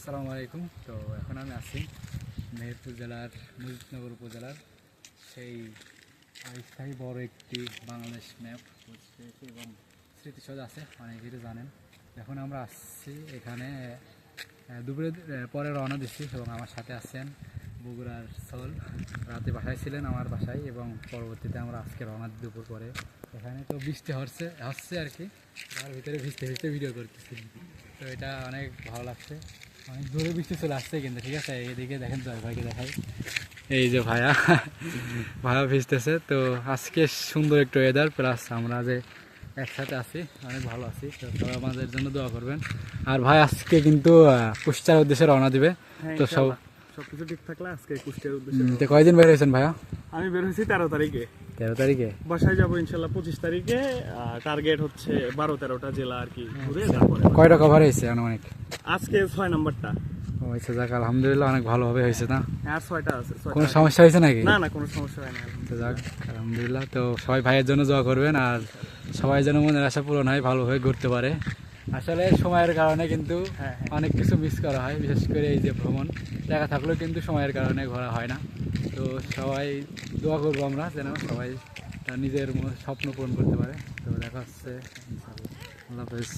আসসালামু আলাইকুম। তো এখন আমি আছি মেহেরপুর জেলার মুজিবনগর উপজেলার সেই স্থায়ী বড় একটি বাংলাদেশ ম্যাপ এবং স্মৃতিসৌধ আছে, অনেকেই জানেন। এখন আমরা আসছি এখানে দুপুরে পরে রওনা দিচ্ছি এবং আমার সাথে আছেন বগুড়ার সোল। রাতে বাসায় ছিলেন আমার বাসায় এবং পরবর্তীতে আমরা আজকে রওনা দুপুর পরে। এখানে তো বৃষ্টি হচ্ছে আর কি, তার ভিতরে ভিজতে ভিজতে ভিডিও করতেছি। তো এটা অনেক ভালো লাগছে, অনেক জোরে বৃষ্টি চলে আসছে কিন্তু। ঠিক আছে, এদিকে দেখেন জয় ভাইকে দেখাই, এই যে ভাইয়া ভাইয়া ভিজতেছে। তো আজকে সুন্দর একটু ওয়েদার, প্লাস আমরা যে একসাথে আছি অনেক ভালো আছি। তো সবাই আমাদের জন্য দোয়া করবেন। আর ভাই আজকে কিন্তু কুষ্টিয়ার উদ্দেশ্যে রওনা দিবে। তো সবকিছু ঠিক থাকলে আজকে কুষ্টিয়ার উদ্দেশ্যে। তো কয়দিন বের হয়েছেন ভাইয়া? আমি বের হয়েছি 13 তারিখে। 13 তারিখে বাসায় যাবো ইনশাল্লাহ 25 তারিখে। টার্গেট হচ্ছে 12-13টা জেলা আর কি ঘুরে তারপরে। কয়টা কভার হয়েছে আনুমানিক? আজকে 6 নাম্বারটা। ও আচ্ছা, যাক আলহামদুলিল্লাহ, অনেক ভালোভাবে হয়েছে না? আর 6টা আছে। কোনো সমস্যা হয়েছে নাকি? না না, কোনো সমস্যা হয় না। তো যাক আলহামদুলিল্লাহ। তো সবাই ভাইয়ের জন্য দোয়া করবেন, আর সবাই যেন মনের আশা পূরণ হয়, ভালোভাবে ঘুরতে পারে। আসলে সময়ের কারণে কিন্তু অনেক কিছু মিস করা হয়, বিশেষ করে এই যে ভ্রমণ, টাকা থাকলেও কিন্তু সময়ের কারণে ঘোরা হয় না। তো সবাই দোয়া করবো আমরা যেন সবাই তার নিজের স্বপ্ন পূরণ করতে পারে। তো দেখা হচ্ছে, আল্লাহ হাফেজ।